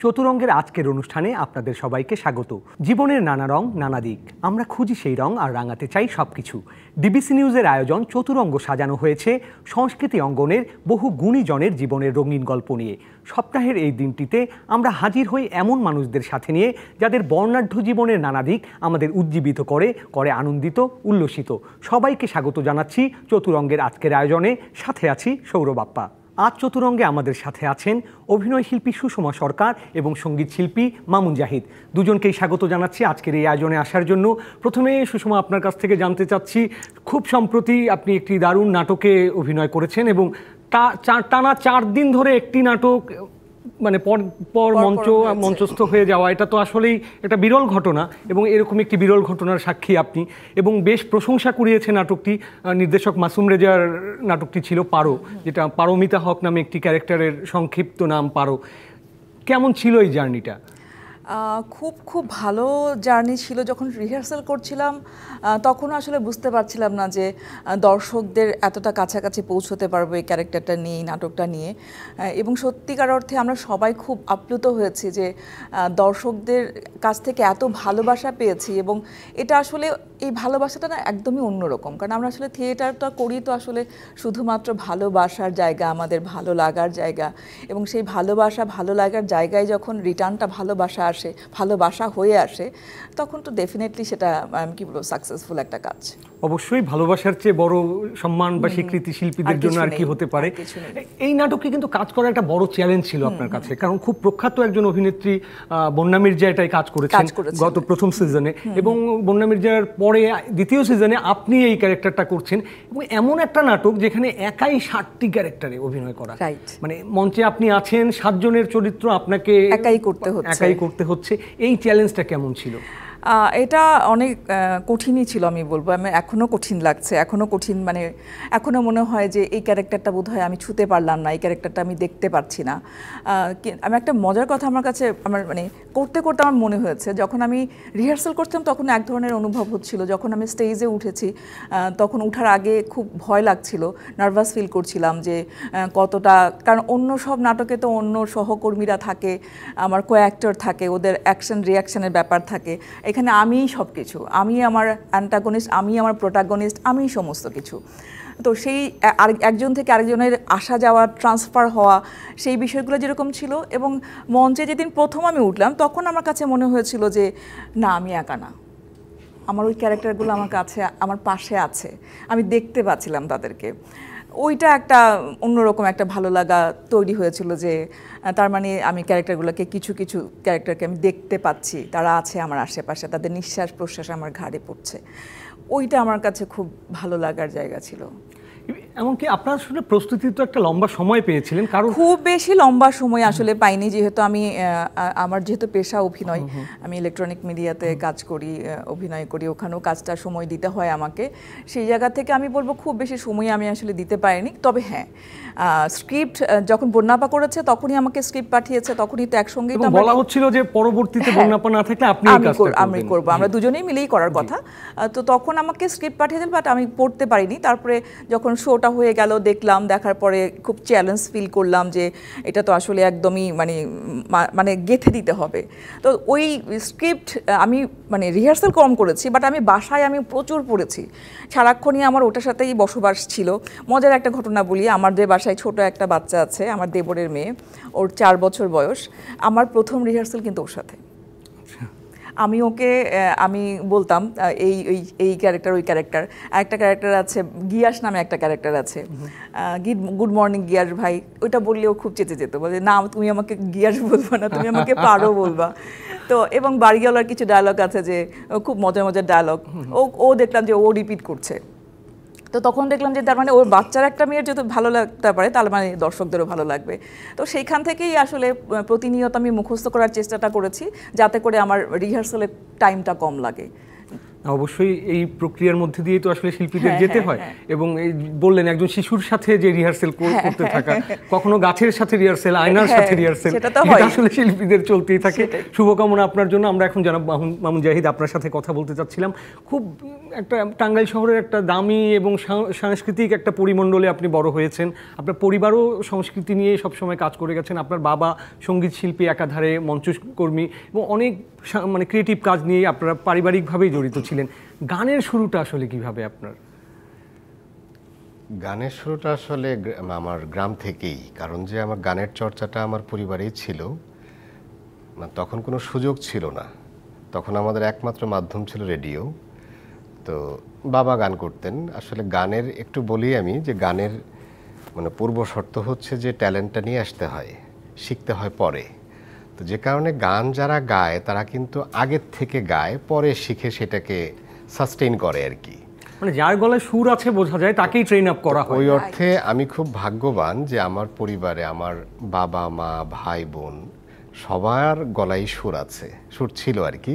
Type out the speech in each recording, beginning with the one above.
চতুরঙ্গের আজকের অনুষ্ঠানে আপনাদের সবাইকে স্বাগত। জীবনের নানা রং নানা দিক, আমরা খুঁজি সেই রং আর রাঙাতে চাই সবকিছু। ডিবিসি নিউজের আয়োজন চতুরঙ্গ সাজানো হয়েছে সংস্কৃতি অঙ্গনের বহু গুণীজনের জীবনের রঙিন গল্প নিয়ে। সপ্তাহের এই দিনটিতে আমরা হাজির হই এমন মানুষদের সাথে নিয়ে যাদের বর্ণাঢ্য জীবনের নানা দিক আমাদের উজ্জীবিত করে আনন্দিত উল্লসিত। সবাইকে স্বাগত জানাচ্ছি চতুরঙ্গের আজকের আয়োজনে। সাথে আছি সৌরভ আপ্পা। আজ চতুরঙ্গে আমাদের সাথে আছেন অভিনয় শিল্পী সুষমা সরকার এবং সঙ্গীত শিল্পী মামুন জাহিদ। দুজনকেই স্বাগত জানাচ্ছি আজকের এই আয়োজনে আসার জন্য। প্রথমে সুষমা, আপনার কাছ থেকে জানতে চাচ্ছি, খুব সম্প্রতি আপনি একটি দারুণ নাটকে অভিনয় করেছেন এবং টানা 4 দিন ধরে একটি নাটক মানে পর মঞ্চস্থ হয়ে যাওয়া, এটা তো আসলেই একটা বিরল ঘটনা এবং এরকম একটি বিরল ঘটনার সাক্ষী আপনি, এবং বেশ প্রশংসা কুড়িয়েছে নাটকটি। নির্দেশক মাসুম রেজার নাটকটি ছিল পারো, যেটা পারমিতা হক নামে একটি ক্যারেক্টারের সংক্ষিপ্ত নাম পারো। কেমন ছিল এই জার্নিটা? খুব ভালো জার্নি ছিল। যখন রিহার্সাল করছিলাম তখন আসলে বুঝতে পারছিলাম না যে দর্শকদের এতটা কাছাকাছি পৌঁছতে পারবো এই ক্যারেক্টারটা নিয়ে, এই নাটকটা নিয়ে। এবং সত্যিকার অর্থে আমরা সবাই খুব আপ্লুত হয়েছি যে দর্শকদের কাছ থেকে এত ভালোবাসা পেয়েছি। এবং এটা আসলে এই ভালোবাসাটা না একদমই অন্যরকম, কারণ আমরা আসলে থিয়েটারটা করি তো আসলে শুধুমাত্র ভালোবাসার জায়গা, আমাদের ভালো লাগার জায়গা, এবং সেই ভালো লাগার জায়গায় যখন রিটার্নটা ভালোবাসা হয়ে আসে, তখন তো ডেফিনেটলি সেটা আমি কি বলবো, সাকসেসফুল একটা কাজ। অবশ্যই ভালোবাসার চেয়ে বড় সম্মান বা স্বীকৃতি শিল্পীদের জন্য আর কি হতে পারে। এই নাটকে কিন্তু কাজ করা একটা বড় চ্যালেঞ্জ ছিল আপনার কাছে, কারণ খুব প্রখ্যাত একজন অভিনেত্রী বন্যা মির্জা এটাই কাজ করেছেন গত প্রথম সিজনে, এবং বন্যা মির্জার পরে দ্বিতীয় সিজনে আপনি এই ক্যারেক্টারটা করছেন। এবং এমন একটা নাটক যেখানে একাই 7টি ক্যারেক্টারে অভিনয় করা, মানে মঞ্চে আপনি আছেন 7 জনের চরিত্র আপনাকে একাই করতে হচ্ছে। এই চ্যালেঞ্জটা কেমন ছিল? এটা অনেক কঠিনই ছিল আমি বলবো। আমি এখনও কঠিন লাগছে, মানে এখনও মনে হয় যে এই ক্যারেক্টারটা বোধহয় আমি ছুঁতে পারলাম না, এই ক্যারেক্টারটা আমি দেখতে পারছি না। আমি একটা মজার কথা আমার কাছে, মানে করতে আমার মনে হয়েছে, যখন আমি রিহার্সাল করছিলাম তখন এক ধরনের অনুভব হচ্ছিল। যখন আমি স্টেজে উঠেছি তখন উঠার আগে খুব ভয় লাগছিল, নার্ভাস ফিল করছিলাম যে কতটা, কারণ অন্য সব নাটকে তো অন্য সহকর্মীরা থাকে, আমার কো অ্যাক্টর থাকে, ওদের অ্যাকশন রিয়াকশনের ব্যাপার থাকে। এখানে আমিই সব কিছু, আমি আমার অ্যান্টাগনিস্ট, আমি আমার প্রোটাগনিস্ট, আমিই সমস্ত কিছু। তো সেই একজন থেকে আরেকজনের আসা যাওয়া, ট্রান্সফার হওয়া, সেই বিষয়গুলো যেরকম ছিল। এবং মঞ্চে যেদিন প্রথম আমি উঠলাম তখন আমার কাছে মনে হয়েছিল যে না, আমি একা না, আমার ওই ক্যারেক্টারগুলো আমার কাছে, আমার পাশে আছে, আমি দেখতে পাচ্ছিলাম তাদেরকে। ওইটা একটা অন্যরকম একটা ভালো লাগা তৈরি হয়েছিল যে তার মানে আমি ক্যারেক্টারগুলোকে, কিছু ক্যারেক্টারকে আমি দেখতে পাচ্ছি, তারা আছে আমার আশেপাশে, তাদের নিঃশ্বাস প্রশ্বাস আমার ঘাড়ে পড়ছে। ওইটা আমার কাছে খুব ভালো লাগার জায়গা ছিল। এমনকি আপনার আসলে প্রস্তুতি তো একটা লম্বা সময় পেয়েছিলেন, কারণ খুব বেশি লম্বা সময় আসলে পাইনি, যেহেতু আমার যেহেতু পেশা অভিনয়, আমি ইলেকট্রনিক মিডিয়াতে কাজ করি, অভিনয় করি, ওখানেও কাজটা সময় দিতে হয় আমাকে। সেই জায়গা থেকে আমি বলবো খুব বেশি সময় আমি আসলে দিতে পারিনি। তবে হ্যাঁ, স্ক্রিপ্ট যখন বন্যাপা করেছে তখনই আমাকে স্ক্রিপ্ট পাঠিয়েছে, তখনই তো একসঙ্গেই তো বলা হচ্ছিল যে পরবর্তীতে বন্যাপা না থাকলে আমি করবো, আমরা দুজনেই মিলেই করার কথা। তো তখন আমাকে স্ক্রিপ্ট পাঠিয়ে দিল, বাট আমি পড়তে পারিনি। তারপরে যখন শোটা হয়ে গেল, দেখার পরে খুব চ্যালেঞ্জ ফিল করলাম যে এটা তো আসলে একদমই মানে গেঁথে দিতে হবে। তো ওই স্ক্রিপ্ট আমি মানে রিহার্সাল কম করেছি, বাট আমি বাসায় প্রচুর পড়েছি, সারাক্ষণই আমার ওটার সাথেই বসবাস ছিল। মজার একটা ঘটনা বলি, আমাদের বাসায় ছোট একটা বাচ্চা আছে, আমার দেবরের মেয়ে, ওর 4 বছর বয়স। আমার প্রথম রিহার্সাল কিন্তু ওর সাথে। আমি ওকে আমি বলতাম এই ক্যারেক্টার, ওই ক্যারেক্টার, আরেকটা ক্যারেক্টার আছে গিয়াস নামে একটা ক্যারেক্টার আছে, গুড মর্নিং গিয়াস ভাই, ওইটা বললেও খুব চেঁচে যেত, বলে না তুমি আমাকে গিয়াস বলবা না, তুমি আমাকে পারো বলবা। তো এবং বাড়িওয়ালার কিছু ডায়লগ আছে যে খুব মজার ডায়লগ, ও দেখলাম যে ও রিপিট করছে। তো তখন দেখলাম যে তার মানে ওর বাচ্চার একটা মেয়ের যদি ভালো লাগতে পারে, তাহলে মানে দর্শকদেরও ভালো লাগবে। তো সেইখান থেকেই আসলে প্রতিনিয়ত আমি মুখস্থ করার চেষ্টাটা করেছি, যাতে করে আমার রিহার্সালের টাইমটা কম লাগে। অবশ্যই এই প্রক্রিয়ার মধ্যে দিয়ে তো আসলে শিল্পীদের যেতে হয় এবং এই বললেন একজন শিশুর সাথে যে রিহার্সেল করতে থাকা, কখনো গাছের সাথে রিহার্সেল, আয়নার সাথে রিহার্সেল, এটা আসলে শিল্পীদের চলতেই থাকে। শুভকামনা আপনার জন্য। আমরা এখন জনাব মামুন জাহিদ আপনার সাথে কথা বলতে চাচ্ছিলাম। খুব একটা টাঙ্গাইল শহরের একটা দামি এবং সাংস্কৃতিক একটা পরিমণ্ডলে আপনি বড় হয়েছেন। আপনার পরিবারও সংস্কৃতি নিয়ে সবসময় কাজ করে গেছেন। আপনার বাবা সঙ্গীত শিল্পী, একাধারে মঞ্চকর্মী এবং অনেক মানে ক্রিয়েটিভ কাজ নিয়ে আপনারা পারিবারিকভাবেই জড়িত ছিলেন। গানের শুরুটা আসলে কিভাবে আপনার? গানের শুরুটা আসলে আমার গ্রাম থেকেই, কারণ যে আমার গানের চর্চাটা আমার পরিবারেই ছিল। তখন কোনো সুযোগ ছিল না, তখন আমাদের একমাত্র মাধ্যম ছিল রেডিও। তো বাবা গান করতেন। আসলে গানের একটু বলি আমি যে গানের মানে পূর্ব শর্ত হচ্ছে যে ট্যালেন্টটা নিয়ে আসতে হয়, শিখতে হয় পরে। তো যে কারণে গান যারা গায় তারা কিন্তু আগের থেকে গায়, পরে শিখে সেটাকে সাস্টেইন করে আর কি। মানে যার গলায় সুর আছে বোঝা যায় তাকেই ট্রেন আপ করা হয়। ওই অর্থে আমি খুব ভাগ্যবান যে আমার পরিবারে আমার বাবা মা ভাই বোন সবার গলায় সুর আছে, সুর ছিল আর কি।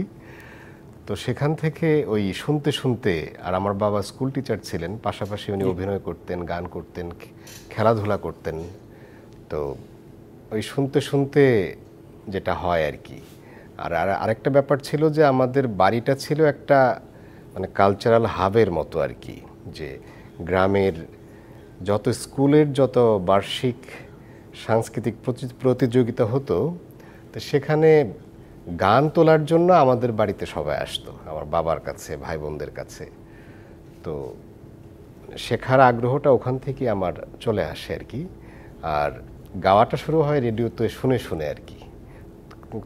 তো সেখান থেকে ওই শুনতে শুনতে, আর আমার বাবা স্কুল টিচার ছিলেন, পাশাপাশি উনি অভিনয় করতেন, গান করতেন, খেলাধুলা করতেন। তো ওই শুনতে শুনতে যেটা হয় আর কি। আর আরেকটা ব্যাপার ছিল যে আমাদের বাড়িটা ছিল একটা মানে কালচারাল হাবের মতো আর কি, যে গ্রামের যত স্কুলের যত বার্ষিক সাংস্কৃতিক প্রতিযোগিতা হতো, তো সেখানে গান তোলার জন্য আমাদের বাড়িতে সবাই আসতো, আমার বাবার কাছে, ভাই বোনদের কাছে। তো শেখার আগ্রহটা ওখান থেকে আমার চলে আসে আর কি। আর গাওয়াটা শুরু হয় রেডিওতে শুনে শুনে আর কি।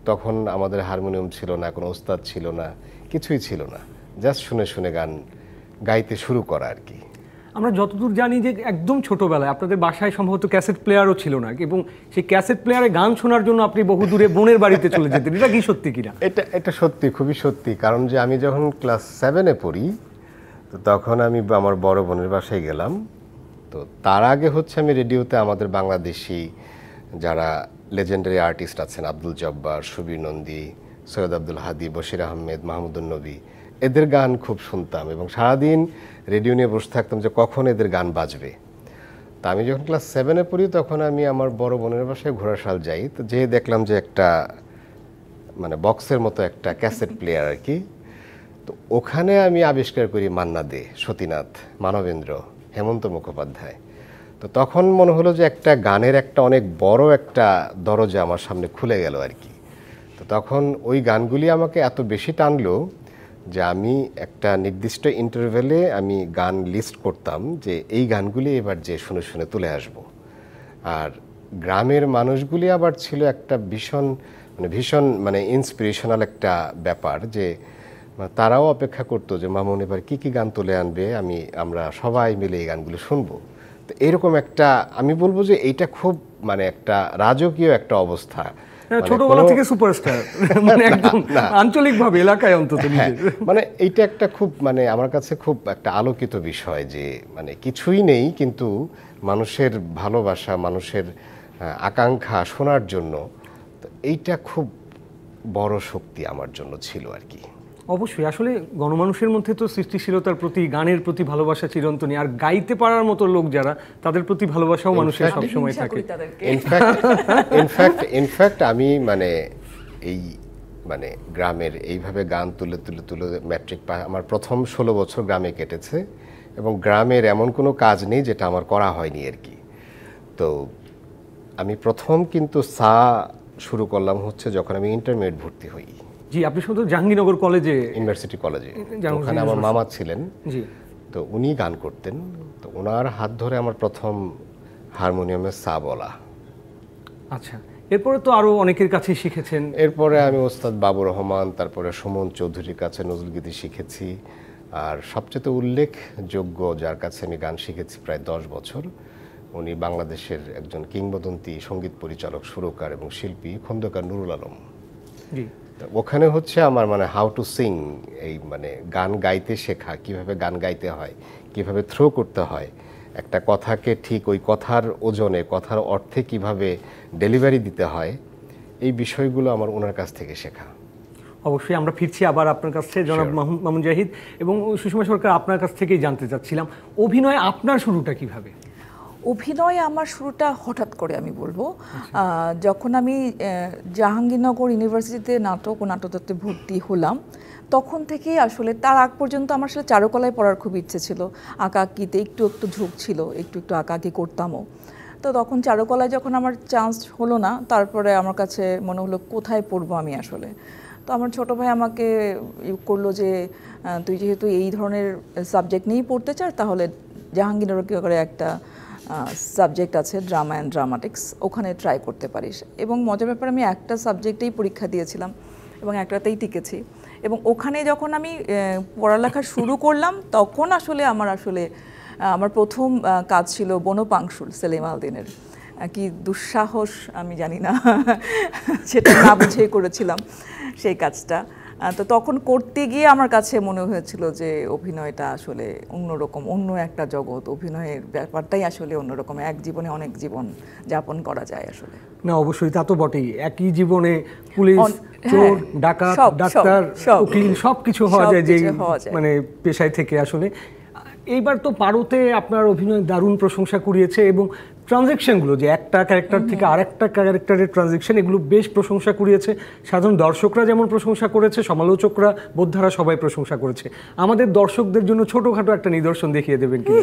তখন আমাদের হারমোনিয়াম ছিল না, কোনো ওস্তাদ ছিল না, কিছুই ছিল না, জাস্ট শুনে শুনে গান গাইতে শুরু করা আর কি। আমরা যতদূর জানি যে একদম ছোটবেলায় আপনাদের বাসায় সম্ভবত ক্যাসেট প্লেয়ারও ছিল না, এবং সেই ক্যাসেট প্লেয়ারে গান শোনার জন্য আপনি বহুদূরে বোনের বাড়িতে চলে যেতেন। এটা কি সত্যি কিনা? এটা সত্যি, খুবই সত্যি। কারণ যে আমি যখন ক্লাস 7-এ পড়ি, তো তখন আমি আমার বড় বোনের বাসায় গেলাম। তো তার আগে হচ্ছে আমি রেডিওতে আমাদের বাংলাদেশি যারা লেজেন্ডারি আর্টিস্ট আছেন, আব্দুল জব্বার, সুবীর নন্দী, সৈয়দ আব্দুল হাদি, বশির আহমেদ, মাহমুদুন নবী, এদের গান খুব শুনতাম এবং সারাদিন রেডিও নিয়ে বসে থাকতাম যে কখন এদের গান বাজবে। তা আমি যখন ক্লাস 7-এ পড়ি তখন আমি আমার বড় বোনের বাসায় ঘোড়াশাল যাই। তো যেয়ে দেখলাম যে একটা মানে বক্সের মতো একটা ক্যাসেট প্লেয়ার আর কি। তো ওখানে আমি আবিষ্কার করি মান্না দে, সতীনাথ, মানবেন্দ্র, হেমন্ত মুখোপাধ্যায়। তো তখন মনে হলো যে একটা গানের একটা অনেক বড় একটা দরজা আমার সামনে খুলে গেল আর কি। তো তখন ওই গানগুলি আমাকে এত বেশি টানলো যে আমি একটা নির্দিষ্ট ইন্টারভ্যালে আমি গান লিস্ট করতাম যে এই গানগুলি এবার যে শুনে শুনে তুলে আসব। আর গ্রামের মানুষগুলি আবার ছিল একটা ভীষণ মানে ইন্সপিরেশনাল একটা ব্যাপার, যে তারাও অপেক্ষা করতো যে মামুন এবার কি কি গান তুলে আনবে, আমরা সবাই মিলে এই গানগুলো শুনবো। তো এরকম একটা, আমি বলবো যে এইটা খুব মানে একটা রাজকীয় একটা অবস্থা। ছোটবেলা থেকে সুপারস্টার, মানে একদম আঞ্চলিকভাবে এলাকায় অন্তত। মানে এইটা একটা খুব মানে আমার কাছে খুব একটা আলোকিত বিষয় যে মানে কিছুই নেই কিন্তু মানুষের ভালোবাসা, মানুষের আকাঙ্ক্ষা শোনার জন্য। তো এইটা খুব বড় শক্তি আমার জন্য ছিল আর কি। অবশ্যই আসলে গণমানুষের মধ্যে তো সৃষ্টিশীলতার প্রতি, গানের প্রতি ভালোবাসা চিরন্তনী, আর গাইতে পারার মতো লোক যারা, তাদের প্রতি ভালোবাসাও মানুষের সবসময় থাকে। ইনফ্যাক্ট আমি মানে এই মানে গ্রামের এইভাবে গান তুলে তুলে তুলে ম্যাট্রিক আমার প্রথম 16 বছর গ্রামে কেটেছে এবং গ্রামের এমন কোনো কাজ নেই যেটা আমার করা হয়নি আর কি। তো আমি প্রথম কিন্তু শুরু করলাম হচ্ছে যখন আমি ইন্টারমিডিয়েট ভর্তি হই। জি, আপনি শুধু জাহাঙ্গীরনগর কলেজে, ইউনিভার্সিটি কলেজে, ওখানে আমার মামা ছিলেন। জি, তো উনি গান করতেন। তো ওনার হাত ধরে আমার প্রথম হারমোনিয়ামে বলা। আচ্ছা, এরপরে তো আরো অনেকের কাছে শিখেছেন। এরপরে আমি ওস্তাদ বাবুর রহমান, তারপরে সুমন চৌধুরীর কাছে নজরুল গীতি শিখেছি। আর সবচেয়ে উল্লেখযোগ্য যার কাছে আমি গান শিখেছি প্রায় 10 বছর, উনি বাংলাদেশের একজন কিংবদন্তি সঙ্গীত পরিচালক, সুরকার এবং শিল্পী খন্দকার নুরুল আলম। জি, ওখানে হচ্ছে আমার মানে হাউ টু সিং, এই মানে গান গাইতে শেখা, কিভাবে গান গাইতে হয়, কিভাবে থ্রো করতে হয়, একটা কথাকে ঠিক ওই কথার ওজনে, কথার অর্থে কিভাবে ডেলিভারি দিতে হয়, এই বিষয়গুলো আমার ওনার কাছ থেকে শেখা। অবশ্যই আমরা ফিরছি আবার আপনার কাছে জনাব মামুন জাহিদ, এবং সুষমা সরকার আপনার কাছ থেকেই জানতে চাচ্ছিলাম অভিনয় আপনার শুরুটা কিভাবে? অভিনয় আমার শুরুটা হঠাৎ করে আমি বলবো। যখন আমি জাহাঙ্গীরনগর ইউনিভার্সিটিতে নাটক ও নাট্যতত্ত্বে ভর্তি হলাম তখন থেকেই আসলে, তার আগ পর্যন্ত আমার আসলে চারুকলায় পড়ার খুব ইচ্ছে ছিল, আঁকাআঁকিতে একটু একটু ঝোঁক ছিল, একটু একটু আঁকাআঁকি করতামও। তো তখন চারুকলায় যখন আমার চান্স হলো না, তারপরে আমার কাছে মনে হলো কোথায় পড়বো আমি আসলে। তো আমার ছোটো ভাই আমাকে করলো যে তুই যেহেতু এই ধরনের সাবজেক্ট নিয়েই পড়তে চাস তাহলে জাহাঙ্গীরনগরে একটা সাবজেক্ট আছে ড্রামা অ্যান্ড ড্রামাটিক্স, ওখানে ট্রাই করতে পারিস। এবং মজার ব্যাপার, আমি একটা সাবজেক্টেই পরীক্ষা দিয়েছিলাম এবং একটাতেই টিকেছি। এবং ওখানে যখন আমি পড়ালেখা শুরু করলাম তখন আসলে আমার প্রথম কাজ ছিল বনপাংশুর সেলিম আল দীনের। কি দুঃসাহস আমি জানি না, সেটা না বুঝেই করেছিলাম সেই কাজটা। তো তখন করতে গিয়ে আমার কাছে মনে হয়েছিল যে অভিনয়টা আসলে অন্যরকম, অন্য একটা জগৎ, অভিনয়ের ব্যাপারটাই আসলে অন্যরকম, এক জীবনে অনেক জীবন যাপন করা যায় আসলে। না অবশ্যই, তা তো বটেই, একই জীবনে পুলিশ, চোর, ডাকাত, ডাক্তার, উকিল সবকিছু হওয়া যায় যে মানে পেশায় থেকে আসলে। এইবার তো পারোতে আপনার অভিনয় দারুণ প্রশংসা কুড়িয়েছে, এবং ট্রানজ্যাকশনগুলো যে একটা ক্যারেক্টার থেকে আরেকটা ক্যারেক্টারের ট্রানজ্যাকশন, এগুলো বেশ প্রশংসা কুড়িয়েছে। সাধারণ দর্শকরা যেমন প্রশংসা করেছে, সমালোচকরা, বোদ্ধারা সবাই প্রশংসা করেছে। আমাদের দর্শকদের জন্য ছোটখাটো একটা নিদর্শন দেখিয়ে দেবেন কি?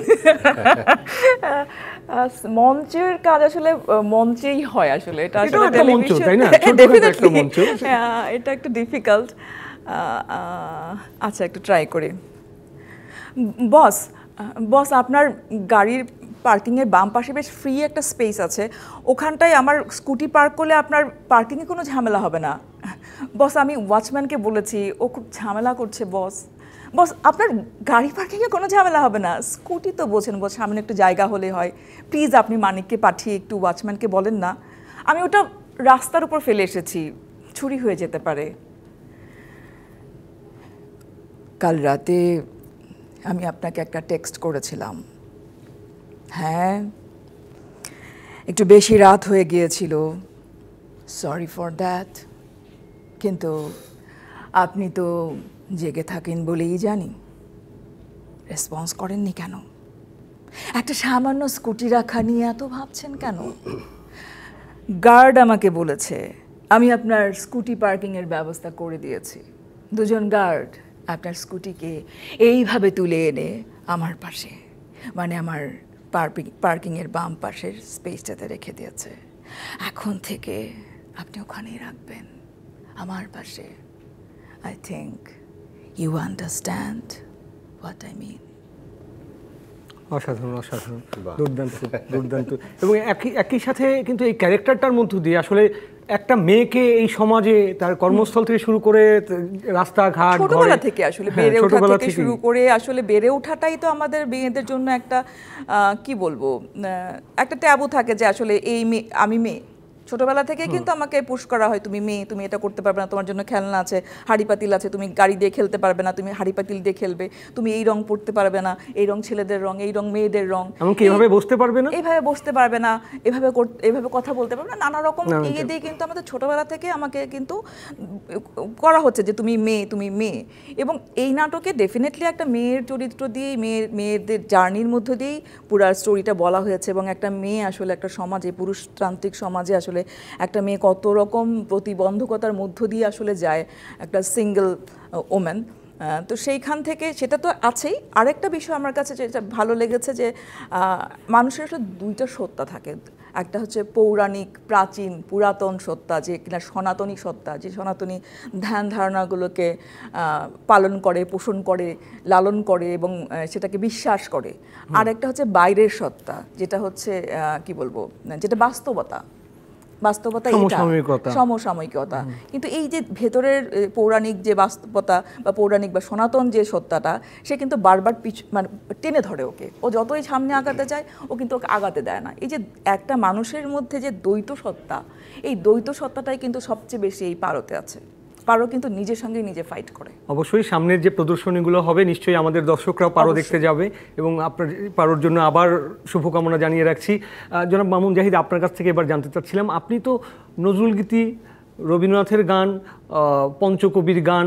মঞ্চের কাজ আসলে মঞ্চেই হয় আসলে, এটা আসলে একটা মঞ্চ, তাই না? একটা মঞ্চ, এটা একটু ডিফিকাল্ট। আচ্ছা, একটু ট্রাই করি। বস আপনার গাড়ির পার্কিংয়ের বাম পাশে বেশ ফ্রি একটা স্পেস আছে, ওখানটায় আমার স্কুটি পার্ক করলে আপনার পার্কিংয়ে কোনো ঝামেলা হবে না। বস আমি ওয়াচম্যানকে বলেছি, ও খুব ঝামেলা করছে বস আপনার গাড়ি পার্কিংয়ে কোনো ঝামেলা হবে না, স্কুটি তো বোঝেন বস, সামনে একটু জায়গা হলে হয়, প্লিজ আপনি মানিককে পাঠিয়ে একটু ওয়াচম্যানকে বলেন না, আমি ওটা রাস্তার উপর ফেলে এসেছি, চুরি হয়ে যেতে পারে। কাল রাতে আমি আপনাকে একটা টেক্সট করেছিলাম, হ্যাঁ একটু বেশি রাত হয়ে গিয়েছিল, সরি ফর দ্যাট, কিন্তু আপনি তো জেগে থাকেন বলেই জানি, রেসপন্স করেননি কেন? একটা সামান্য স্কুটি রাখা নিয়ে এত ভাবছেন কেন? গার্ড আমাকে বলেছে আমি আপনার স্কুটি পার্কিংয়ের ব্যবস্থা করে দিয়েছি, দুজন গার্ড আপনার স্কুটিকে এইভাবে তুলে এনে আমার পাশে, মানে আমার পার্কিংয়ের বাম পাশের স্পেসটাতে রেখে দিয়েছে। এখন থেকে আপনি ওখানেই রাখবেন, আমার পাশে। I think you understand what I mean. অসাধারণ, অসাধারণ, দুর্দান্ত, দুর্দান্ত। এবং একই সাথে কিন্তু এই ক্যারেক্টারটার মধ্য দিয়ে আসলে একটা মেয়েকে এই সমাজে তার কর্মস্থল থেকে শুরু করে রাস্তাঘাট, ছোটবেলা থেকে আসলে বেড়ে ওঠা থেকে শুরু করে আসলে বেড়ে ওঠাটাই তো আমাদের মেয়েদের জন্য একটা কি বলবো, একটা ট্যাবু থাকে যে আসলে এই মেয়ে, আমি মেয়ে, ছোটবেলা থেকে কিন্তু আমাকে পুশ করা হয়, তুমি মেয়ে, তুমি এটা করতে পারবে না, তোমার জন্য খেলনা আছে, হাড়ি পাতিল আছে, তুমি গাড়ি দিয়ে খেলতে পারবে না, তুমি হাড়ি পাতিল দিয়ে খেলবে, তুমি এই রং পড়তে পারবে না, এই রং ছেলেদের রং, এই রং মেয়েদের রং, এমনকি এভাবে বসতে পারবে না, এইভাবে বসতে পারবে না, এভাবে কথা বলতে পারবে না, নানা রকম ইয়ে দিয়ে কিন্তু আমাদের ছোটবেলা থেকে আমাকে কিন্তু করা হচ্ছে যে তুমি মেয়ে, তুমি মেয়ে। এবং এই নাটকে ডেফিনেটলি একটা মেয়ের চরিত্র দিয়েই, মেয়েদের জার্নির মধ্য দিয়েই পুরো স্টোরিটা বলা হয়েছে। এবং একটা মেয়ে আসলে একটা সমাজে, পুরুষতান্ত্রিক সমাজে আসলে একটা মেয়ে কত রকম প্রতিবন্ধকতার মধ্য দিয়ে আসলে যায়, একটা সিঙ্গেল ওম্যান। তো সেইখান থেকে সেটা তো আছেই। আরেকটা বিষয় আমার কাছে যেটা ভালো লেগেছে যে মানুষের আসলে দুইটা সত্তা থাকে, একটা হচ্ছে পৌরাণিক, প্রাচীন, পুরাতন সত্তা, যে কিনা সনাতনী সত্তা, যে সনাতনী ধ্যান ধারণাগুলোকে পালন করে, পোষণ করে, লালন করে এবং সেটাকে বিশ্বাস করে। আর একটা হচ্ছে বাইরের সত্তা, যেটা হচ্ছে কি বলবো, যেটা বাস্তবতা, সমসাময়িকতা। কিন্তু এই যে ভেতরের পৌরাণিক যে বাস্তবতা বা পৌরাণিক বা সনাতন যে সত্তাটা, সে কিন্তু বারবার মানে টেনে ধরে ওকে, ও যতই সামনে আগাতে যায় ও কিন্তু ওকে আগাতে দেয় না। এই যে একটা মানুষের মধ্যে যে দ্বৈত সত্তা, এই দ্বৈত সত্তাটাই কিন্তু সবচেয়ে বেশি এই পারোতে আছে। পারো কিন্তু নিজের সঙ্গে নিজে ফাইট করে। অবশ্যই সামনের যে প্রদর্শনীগুলো হবে নিশ্চয়ই আমাদের দর্শকরাও পারো দেখতে যাবে, এবং আপনার পারোর জন্য আবার শুভকামনা জানিয়ে রাখছি। জনাব মামুন জাহিদ, আপনার কাছ থেকে এবার জানতে চাচ্ছিলাম, আপনি তো নজরুল গীতি রবীন্দ্রনাথের গান, পঞ্চকবির গান,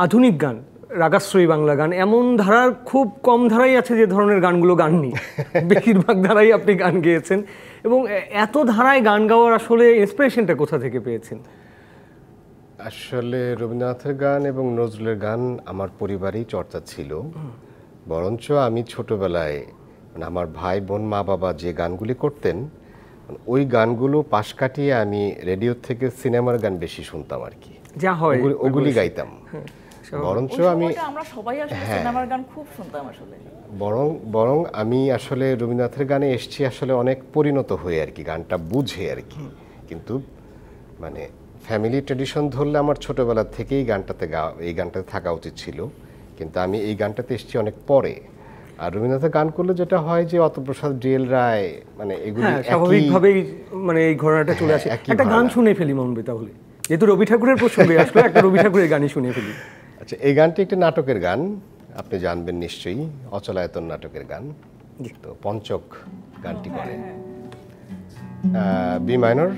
আধুনিক গান, রাগাশ্রয়ী বাংলা গান, এমন ধারার খুব কম ধারাই আছে যে ধরনের গানগুলো গাননি। বেশিরভাগ ধারাই আপনি গান গেয়েছেন, এবং এত ধারায় গান গাওয়ার আসলে ইন্সপিরেশনটা কোথা থেকে পেয়েছেন? আসলে রবীন্দ্রনাথের গান এবং নজরুলের গান আমার পরিবারেই চর্চা ছিল। বরঞ্চ আমি ছোটবেলায় মানে আমার ভাই বোন মা বাবা যে গানগুলি করতেন, ওই গানগুলো পাশ কাটিয়ে আমি রেডিও থেকে সিনেমার গান বেশি শুনতাম আর কি, যা হয় ওগুলি গাইতাম। বরঞ্চ আমি আমরা সবাই আসলে সিনেমার গান খুব শুনতাম আসলে। বরং আমি আসলে রবীন্দ্রনাথের গানে এসেছি আসলে অনেক পরিণত হয়ে আর কি, গানটা বুঝে আর কি। কিন্তু মানে ফ্যামিলি ট্র্যাডিশন ধরলে আমার ছোটবেলা থেকেই এই গানটাতে থাকা উচিত ছিল, কিন্তু আমি এই গানটাতে এসেছি অনেক পরে। আর রবীন্দ্রনাথের গান করলে যেটা হয় যে অতপ্রসাদ, ডিএল রায়, মানে এগুলি স্বাভাবিকভাবেই মানে এই ঘটনাটা চলে আসে। একটা গান শুনে ফেলি মামুন ভাই তাহলে, যেহেতু রবি ঠাকুরের প্রসঙ্গে আসলে একটা রবি ঠাকুরের গানই শুনে ফেলি। আচ্ছা, এই গানটি একটি নাটকের গান, আপনি জানবেন নিশ্চয়ই, অচলায়তন নাটকের গান। তো পঞ্চক গানটি করে, বি মাইনর।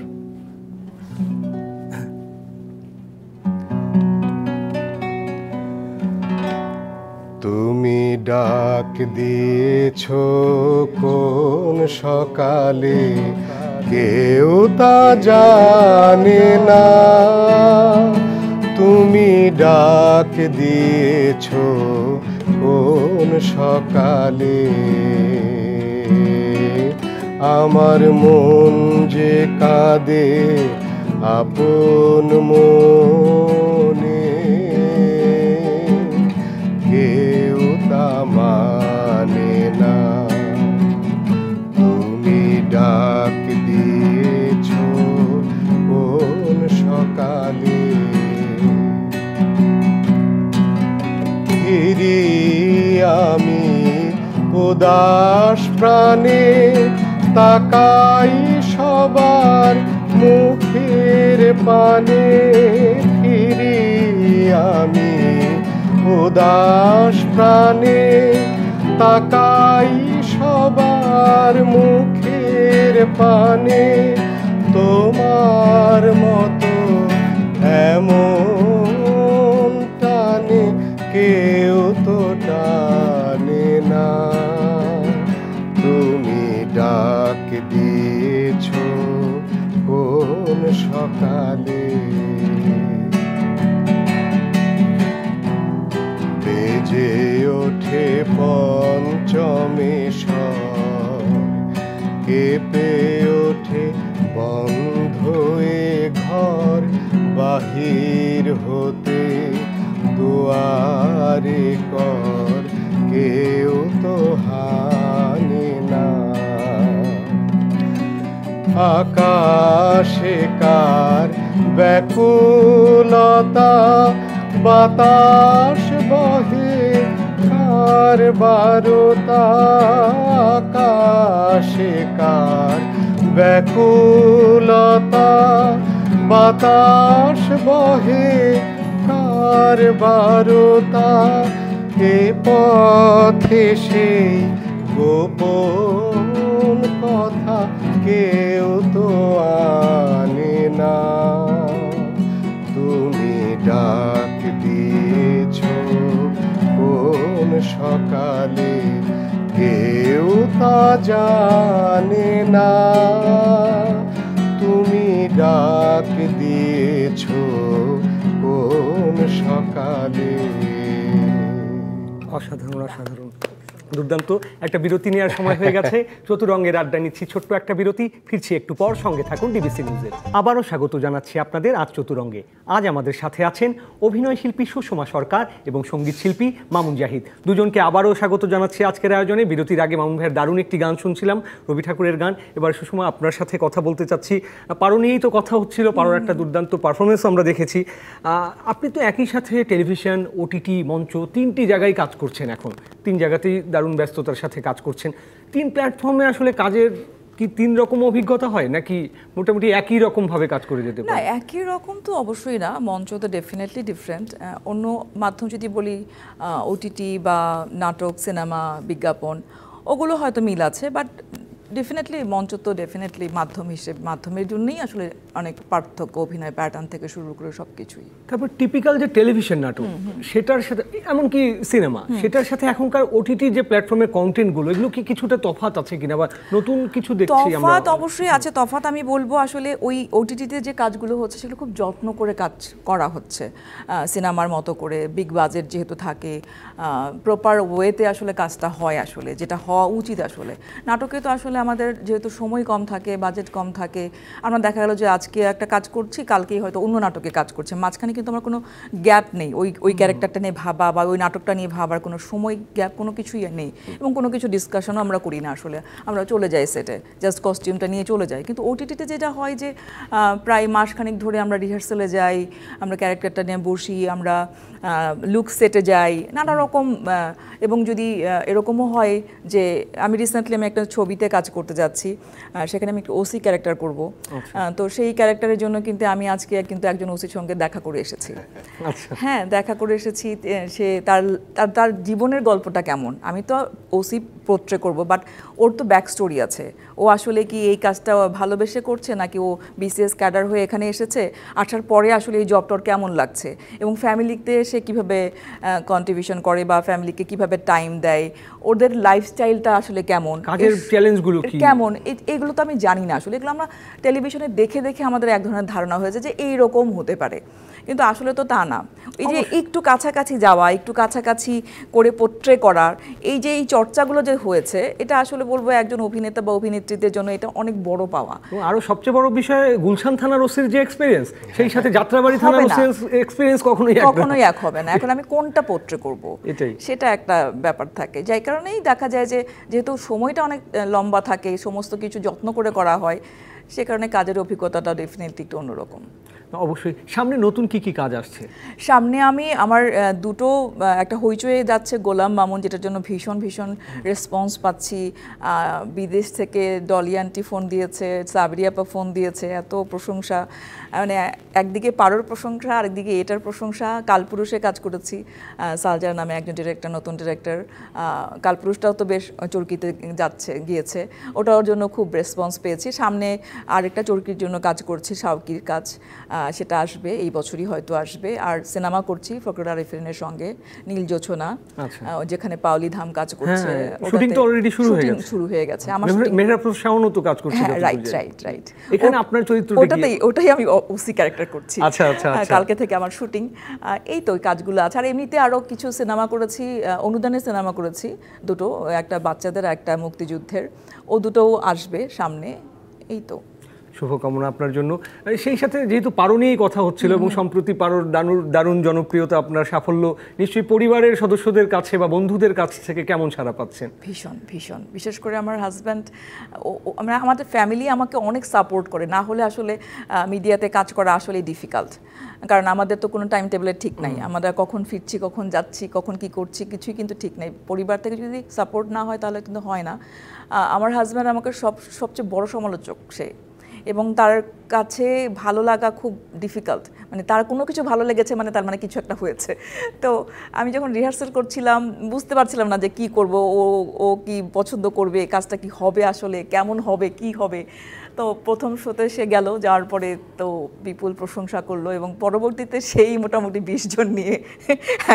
তুমি ডাক দিয়েছো কোন সকালে, কেউ তা জানে না। তুমি ডাক দিয়েছো কোন সকালে, আমার মন যে কাঁদে আপন মনে, কেউ তা মানে না। তুমি ডাক দিয়েছো কোন সকালে, ফিরি আমি উদাস প্রাণে, তাকাই সবার মুখের পানে। ফিরি আমি উদাস প্রাণে, তাকাই সবার মুখের পানে। তোমার মতো এমন টানে কেউ তো টানে না। তুমি ডাক দিয়েছো কোন সকালে, বেজে ওঠে পঞ্চমেশ্বর, কেঁপে ওঠে বন্ধ এ ঘর। বাহির হতে দুয়ারে কর, কেউ তো হানে না। আকাশে কার ব্যাকুলতা, বাতাস বহে কার বারতা। আকাশে কার ব্যাকুলতা, বাতাস বহে কার বারতা। এ পথে সেই গোপন কথা কেউ তো আনে না। তুমি ডাক দিয়েছো কোন সকালে, কেউ তা জানে না। তুমি ডাক দিয়েছো কোন সকালে। অসাধারণ, অসাধারণ, দুর্দান্ত। একটা বিরতি নেওয়ার সময় হয়ে গেছে। চতুরঙ্গের আড্ডা নিচ্ছি ছোট্ট একটা বিরতি, ফিরছি একটু পর। সঙ্গে থাকুন ডিবিসি নিউজের। আবারও স্বাগত জানাচ্ছি আপনাদের আজ চতুরঙ্গে। আজ আমাদের সাথে আছেন অভিনয় শিল্পী সুষমা সরকার এবং সঙ্গীত শিল্পী মামুন জাহিদ। দুজনকে আবারও স্বাগত জানাচ্ছি আজকের আয়োজনে। বিরতির আগে মামুন ভাইয়ের দারুণ একটি গান শুনছিলাম, রবি ঠাকুরের গান। এবার সুষমা, আপনার সাথে কথা বলতে চাচ্ছি। পারো নিয়েই তো কথা হচ্ছিল, পারোর একটা দুর্দান্ত পারফরমেন্স আমরা দেখেছি। আপনি তো একই সাথে টেলিভিশন, ওটিটি, মঞ্চ, 3টি জায়গায় কাজ করছেন এখন। 3 জায়গাতেই দারুণ ব্যস্ততার সাথে কাজ করছেন। 3 প্ল্যাটফর্মে আসলে কাজের কি 3 রকম অভিজ্ঞতা হয়, নাকি মোটামুটি একই রকমভাবে কাজ করে যেতে না, পারে? একই রকম তো অবশ্যই না, মঞ্চ তো ডেফিনেটলি ডিফারেন্ট। অন্য মাধ্যম যদি বলি, ওটিটি বা নাটক, সিনেমা, বিজ্ঞাপন, ওগুলো হয়তো মিল আছে, বাট ডেফিনেটলি মঞ্চ তো ডেফিনেটলি মাধ্যমের জন্যই আসলে অনেক পার্থক্য, অভিনয় প্যাটার্ন থেকে শুরু করে সব কিছুই। তারপর টিপিক্যাল যে টেলিভিশন নাটক সেটার সাথে এমনকি সিনেমা সেটার সাথে এখনকার ওটিটি যে প্ল্যাটফর্মের কন্টেন্টগুলো এগুলো কি কিছুটা তফাৎ আছে কিনা, বা নতুন কিছু দেখছি আমরা? তফাৎ অবশ্যই আছে। তফাৎ আমি বলবো আসলে ওই ওটিটিতে যে কাজগুলো হচ্ছে সেগুলো খুব যত্ন করে কাজ করা হচ্ছে, সিনেমার মতো করে বিগ বাজেট যেহেতু থাকে, প্রপার ওয়েতে আসলে কাজটা হয় আসলে যেটা হওয়া উচিত। আসলে নাটকে তো আসলে আমাদের যেহেতু সময় কম থাকে, বাজেট কম থাকে, আমরা দেখা গেল যে আজকে একটা কাজ করছি, কালকেই হয়তো অন্য নাটকে কাজ করছে, মাঝখানে কিন্তু আমার কোনো গ্যাপ নেই ওই ক্যারেক্টারটা নিয়ে ভাবা বা ওই নাটকটা নিয়ে ভাবার কোনো সময় গ্যাপ কোনো কিছুই নেই, এবং কোনো কিছু ডিসকাশনও আমরা করি না। আসলে আমরা চলে যাই সেটে, জাস্ট কস্টিউমটা নিয়ে চলে যাই। কিন্তু ওটিটিতে যেটা হয় যে প্রায় মাসখানেক ধরে আমরা রিহার্সালে যাই, আমরা ক্যারেক্টারটা নিয়ে বসি, আমরা লুক সেটে যাই, নানা রকম। এবং যদি এরকমও হয় যে আমি রিসেন্টলি একটা ছবিতে কাজ করতে যাচ্ছি, সেখানে আমি একটা ওসি ক্যারেক্টার করব, তো সেই ক্যারেক্টারের জন্য কিন্তু আমি আজকে কিন্তু একজন ওসির সঙ্গে দেখা করে এসেছি। হ্যাঁ, দেখা করে এসেছি। সে তার জীবনের গল্পটা কেমন, আমি তো ওসি পোর্ট্রে করব, বাট ওর তো ব্যাক স্টোরি আছে। ও আসলে কি এই কাজটা ভালোবেসে করছে, নাকি ও বিসিএস ক্যাডার হয়ে এখানে এসেছে, আসার পরে আসলে এই জবটার কেমন লাগছে, এবং ফ্যামিলিতে সে কীভাবে কন্ট্রিবিউশন করে বা ফ্যামিলিকে কীভাবে টাইম দেয়, ওদের লাইফস্টাইলটা আসলে কেমন, কাজের চ্যালেঞ্জগুলো কেমন, এগুলো তো আমি জানি না আসলে। এগুলো আমরা টেলিভিশনে দেখে দেখে আমাদের এক ধরনের ধারণা হয়েছে যে এইরকম হতে পারে, কিন্তু আসলে তো তা না। এই যে একটু কাছাকাছি যাওয়া, একটু কাছাকাছি করে পোট্রে করার এই যে এই চর্চাগুলো যে হয়েছে, এটা আসলে বলবো একজন অভিনেতা বা অভিনেত্রীদের জন্য এটা অনেক বড় পাওয়া। আরো সবচেয়ে বড় বিষয় গুলশান থানার ওসির যে এক্সপেরিয়েন্স, সেই সাথে যাত্রাবাড়ি থানার ওসির এক্সপেরিয়েন্স কখনোই এক হবে না। এখন আমি কোনটা পোট্রে করব সেটা একটা ব্যাপার থাকে, যাই কারণেই দেখা যায় যে যেহেতু সময়টা অনেক লম্বা থাকে, সমস্ত কিছু যত্ন করে করা হয়, সে কারণে কাজের অভিজ্ঞতাটা ডেফিনেটলি একটু অন্যরকম। অবশ্যই। সামনে নতুন কি কি কাজ আসছে? সামনে আমার দুটো, একটা হইচয়ে যাচ্ছে গোলাম মামুন, যেটার জন্য ভীষণ ভীষণ রেসপন্স পাচ্ছি। বিদেশ থেকে ডলি আন্টি ফোন দিয়েছে, সাবরি আপা ফোন দিয়েছে, এত প্রশংসা, মানে একদিকে পারোর প্রশংসা, আরেকদিকে এটার প্রশংসা। কালপুরুষে কাজ করেছি, সালজার নামে একজন ডিরেক্টর, নতুন ডিরেক্টর। কালপুরুষটাও তো বেশ চরকিতে গিয়েছে, ওটার জন্য খুব রেসপন্স পেয়েছি। সামনে আরেকটা চরকির জন্য কাজ করছি, শাওকির কাজ, সেটা আসবে এই বছরই হয়তো আসবে। আর সিনেমা করছি ফকরুল আরিফিনের সঙ্গে, নীল জোছনা, যেখানে পাওলি ধাম কাজ করছে, শুটিং তো অলরেডি শুরু হয়ে গেছে। আমার মেহরাব শাওনও তো কাজ করছে। রাইট। এখানে আপনার চরিত্র ওটাই আমি ওসি ক্যারেক্টার করছি। আচ্ছা। কালকে থেকে আমার শুটিং, এই তো কাজগুলো আছে। আর এমনিতে আরো কিছু সিনেমা করেছি, অনুদানের সিনেমা করেছি দুটো, একটা বাচ্চাদের, একটা মুক্তিযুদ্ধের, ও দুটোও আসবে সামনে। এই তো, শুভকামনা আপনার জন্য। সেই সাথে যেহেতু পারো নিয়েই কথা হচ্ছিল, এবং সম্প্রতি পারোর দারুণ জনপ্রিয়তা, আপনার সাফল্য নিশ্চয়ই পরিবারের সদস্যদের কাছে বা বন্ধুদের কাছ থেকে কেমন সাড়া পাচ্ছেন? ভীষণ, বিশেষ করে আমার হাজব্যান্ড, আমাদের ফ্যামিলি আমাকে অনেক সাপোর্ট করে। না হলে আসলে মিডিয়াতে কাজ করা আসলে ডিফিকাল্ট, কারণ আমাদের তো কোনো টাইম টেবিলের ঠিক নাই, আমরা কখন ফিরছি, কখন যাচ্ছি, কখন কি করছি, কিছুই কিন্তু ঠিক নেই। পরিবার থেকে যদি সাপোর্ট না হয় তাহলে কিন্তু হয় না। আমার হাজব্যান্ড আমাকে সবচেয়ে বড় সমালোচক সে, এবং তার কাছে ভালো লাগা খুব ডিফিকাল্ট, মানে তার কোনো কিছু ভালো লেগেছে মানে তার মানে কিছু একটা হয়েছে। তো আমি যখন রিহার্সাল করছিলাম বুঝতে পারছিলাম না যে কি করব, ও কি পছন্দ করবে, কাজটা কি হবে, আসলে কেমন হবে, কি হবে। তো প্রথম শোতে সে গেল, যাওয়ার পরে তো বিপুল প্রশংসা করলো, এবং পরবর্তীতে সেই মোটামুটি 20 জন নিয়ে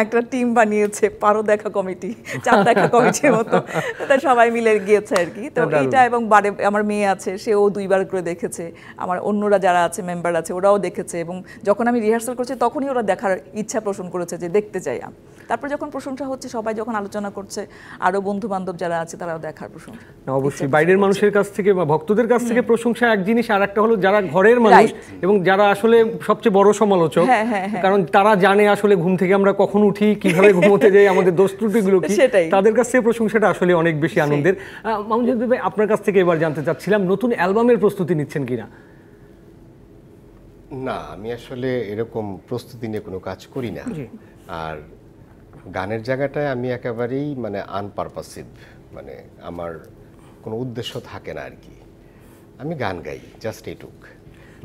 একটা টিম বানিয়েছে, পারো দেখা কমিটি, চার দেখা কমিটির মতো, তা সবাই মিলে গিয়েছে আর কি। তো এইটা, এবং আমার মেয়ে আছে, সেও 2 বার করে দেখেছে, আমার অন্যরা যারা আছে মেম্বার আছে ওরাও দেখেছে, এবং যখন আমি রিহার্সাল করছি তখনই ওরা দেখার ইচ্ছা পোষণ করেছে যে দেখতে চাই। তারপর যখন প্রশংসা হচ্ছে, সবাই যখন আলোচনা করছে, আরো বন্ধু বান্ধব যারা আছে তারাও দেখার প্রশংসা। অবশ্যই বাইরের মানুষের কাছ থেকে বা ভক্তদের কাছ থেকে প্রশংসা এক জিনিস, আর একটা হলো যারা ঘরের মানুষ এবং যারা আসলে সবচেয়ে বড় সমালোচক, কারণ তারা জানে আসলে ঘুম থেকে আমরা কখন উঠি, কিভাবে ঘুমোতে যাই, আমাদের দোষ ত্রুটিগুলো কি, তাদের কাছ থেকে প্রশংসাটা আসলে অনেক বেশি আনন্দের। মামুনুজ্জামান ভাই, আপনার কাছ থেকে এবার জানতে চাচ্ছিলাম নতুন অ্যালবামের প্রস্তুতি নিচ্ছেন কিনা? না, আমি আসলে এরকম প্রস্তুতি নিয়ে কোনো কাজ করি না। আর গানের জায়গাটায় আমি একেবারেই মানে আনপারপাসিভ, মানে আমার কোনো উদ্দেশ্য থাকে না আর কি। আমি গান গাই, জাস্ট এইটুক।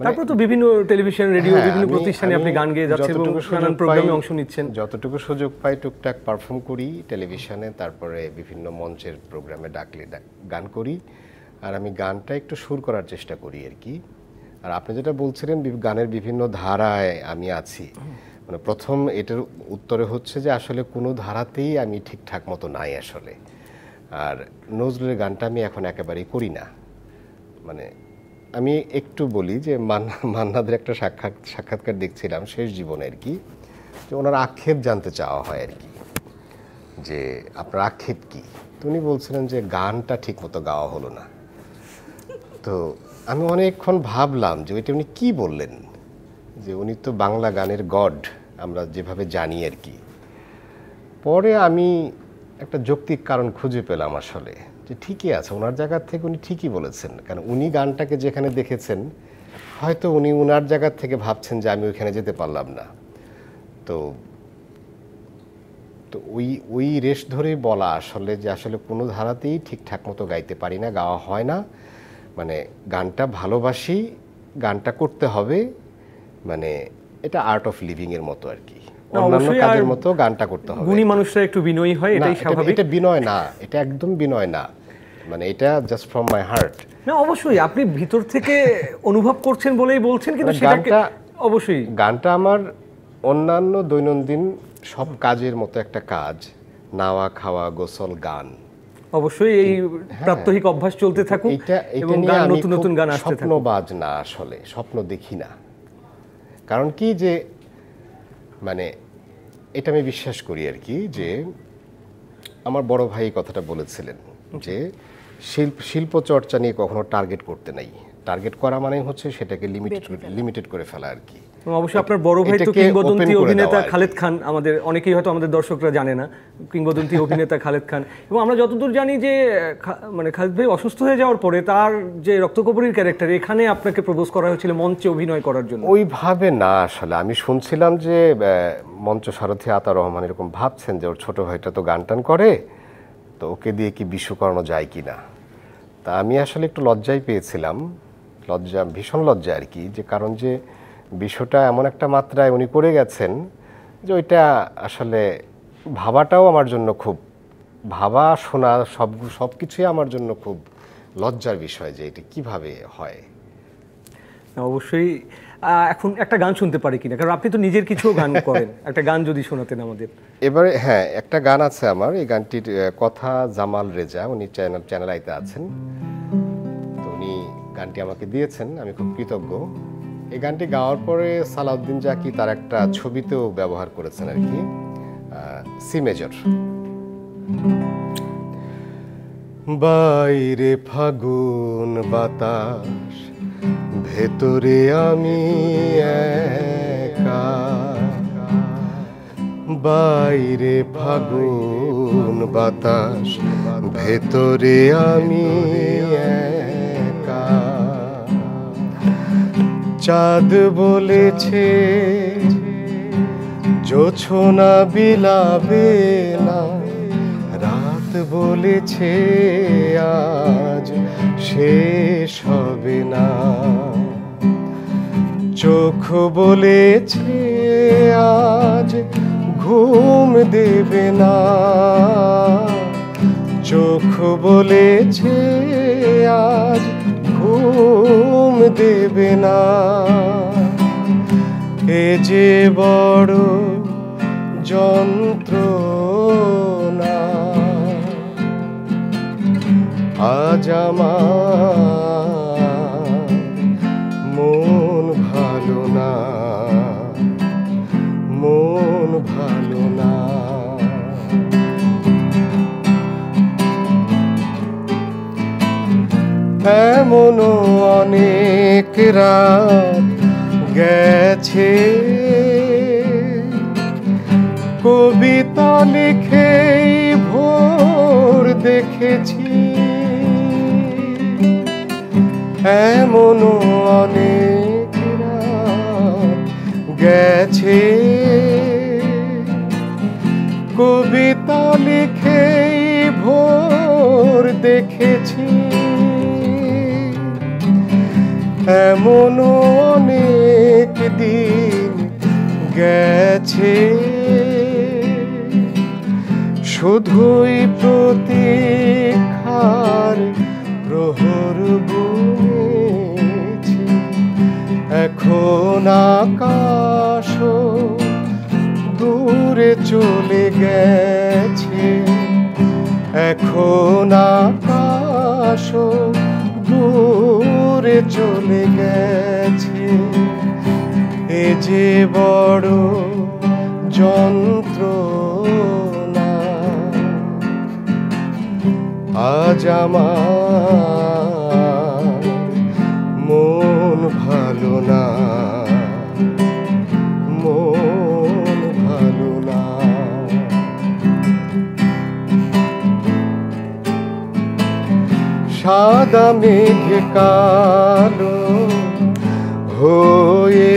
তারপর তো বিভিন্ন টেলিভিশন, রেডিও, বিভিন্ন প্রতিষ্ঠানে আপনি গান গেয়ে যাচ্ছেন এবং নানান প্রোগ্রামে অংশ নিচ্ছেন। যতটুকু সুযোগ পাই টুকটাক পারফর্ম করি টেলিভিশনে, তারপরে বিভিন্ন মঞ্চের প্রোগ্রামে ডাকলে গান করি। আর আমি গানটা একটু সুর করার চেষ্টা করি আর কি। আর আপনি যেটা বলছিলেন গানের বিভিন্ন ধারায় আমি আছি, মানে প্রথম এটার উত্তরে হচ্ছে যে আসলে কোনো ধারাতেই আমি ঠিকঠাক মতো নাই আসলে। আর নজরুলের গানটা আমি এখন একেবারেই করি না। মানে আমি একটু বলি যে মান্নাদের একটা সাক্ষাৎকার দেখছিলাম শেষ জীবনে আর কি, যে ওনার আক্ষেপ জানতে চাওয়া হয় আর কি, যে আপনার আক্ষেপ কি। তো উনি বলছিলেন যে গানটা ঠিক মতো গাওয়া হলো না। তো আমি অনেকক্ষণ ভাবলাম যে ওইটা উনি কী বললেন, যে উনি তো বাংলা গানের গড আমরা যেভাবে জানি আর কি। পরে আমি একটা যৌক্তিক কারণ খুঁজে পেলাম আসলে, যে ঠিকই আছে, ওনার জায়গার থেকে উনি ঠিকই বলেছেন। কারণ উনি গানটাকে যেখানে দেখেছেন হয়তো উনি ওনার জায়গার থেকে ভাবছেন যে আমি ওইখানে যেতে পারলাম না। তো তো ওই রেশ ধরেই বলা আসলে যে আসলে কোনো ধারাতেই ঠিকঠাক মতো গাইতে পারি না, গাওয়া হয় না। মানে গানটা ভালোবাসি, গানটা করতে হবে, মানে এটা আর্ট অফ লিভিং এর মতো আর কি, অন্যান্য কাজের মতো গানটা করতে হবে। গুণী মানুষরা একটু বিনয়ী হয়, এটাই স্বাভাবিক। এটা বিনয় না, এটা একদম বিনয় না, মানে এটা জাস্ট ফ্রম মাই হার্ট। না অবশ্যই আপনি ভিতর থেকে অনুভব করছেন বলেই বলছেন, কিন্তু সেটাকে অবশ্যই গানটা আমার অন্যান্য দৈনন্দিন সব কাজের মতো একটা কাজ, নাওয়া খাওয়া গোসল গান। অবশ্যই এই প্রাত্যহিক অভ্যাস চলতে থাকুক এবং নতুন নতুন গান আসতে থাকুক। স্বপ্নবাজ না আসলে, স্বপ্ন দেখি না। কারণ কি যে মানে এটা আমি বিশ্বাস করি আর কি, যে আমার বড় ভাই কথাটা বলেছিলেন যে শিল্প চর্চা নিয়ে কখনো টার্গেট করতে নাই। টার্গেট করা মানে হচ্ছে সেটাকে লিমিটেড করে ফেলা আর কি। অবশ্যই আপনার বড় ভাই তো কিংবদন্তি অভিনেতা খালেদ খান, আমাদের অনেকেই হয়তো আমাদের দর্শকরা জানে না, কিংবদন্তি অভিনেতা খালেদ খান। এবং আমরা যতদূর জানি যে মানে খালেদ ভাই অসুস্থ হয়ে যাওয়ার পরে তার যে রক্তকরবীর ক্যারেক্টার, এখানে আপনাকে প্রপোজ করা হয়েছিল মঞ্চে অভিনয় করার জন্য। ওইভাবে না আসলে, আমি শুনছিলাম যে মঞ্চ সারথী আতা রহমান এরকম ভাবছেন যে ওর ছোট ভাইটা তো গান টান করে, তো ওকে দিয়ে কি বিশ্বু করানো যায় কি না। তা আমি আসলে একটু লজ্জাই পেয়েছিলাম, ভীষণ লজ্জা আর কি, যে কারণ যে বিষয়টা এমন একটা মাত্রায় উনি করে গেছেন যে ওইটা আসলে ভাবাটাও আমার জন্য খুব, ভাবা শোনা সব কিছুই আমার জন্য খুব লজ্জার বিষয়, যে এটা কিভাবে হয়। অবশ্যই এখন একটা গান শুনতে পারি কিনা, কারণ আপনি তো নিজের কিছু গান করেন, একটা গান যদি শোনাতেন আমাদের। এবারে হ্যাঁ, একটা গান আছে আমার, এই গানটির কথা জামাল রেজা, উনি চ্যানেল আইতে আছেন, তো উনি গানটি আমাকে দিয়েছেন, আমি খুব কৃতজ্ঞ। এই গানটি গাওয়ার পরে সালাউদ্দিন জাকি তার একটা ছবিতেও ব্যবহার করেছেন আর কি, সি মেজর। বাইরে ফাগুন বাতাস, ভেতরে আমি একা, বাইরে ফাগুন বাতাস, ভেতরে আমি একা, চাঁদ বলেছে জোছনা বিলাবে না, রাত বলেছে আজ শেষ হবে না, চোখ বলেছে আজ ঘুম দেবে না, চোখ বলেছে আজ ঘুম দেবে না, এ যে বড় যন্ত্রণা, আজ আমার মন ভালো না, মন ভালো না। এমনও অনেক রাত গেছে, কবিতা লিখে ভোর দেখেছি, এমনও অনেক রাত গেছে, কবিতা লিখে ভোর দেখেছি, এমনও অনেক দিন গেছে, শুধুই প্রতীক্ষার প্রহর বুনেছি, এখন আকাশ দূরে চলে গেছে, এখন আকাশ দূরে চলে গেছে। এ যে বড় যন্ত্রণা, আজ আমার মন ভালো না, মন ভালো না। সাদা মেঘে কালো হয়ে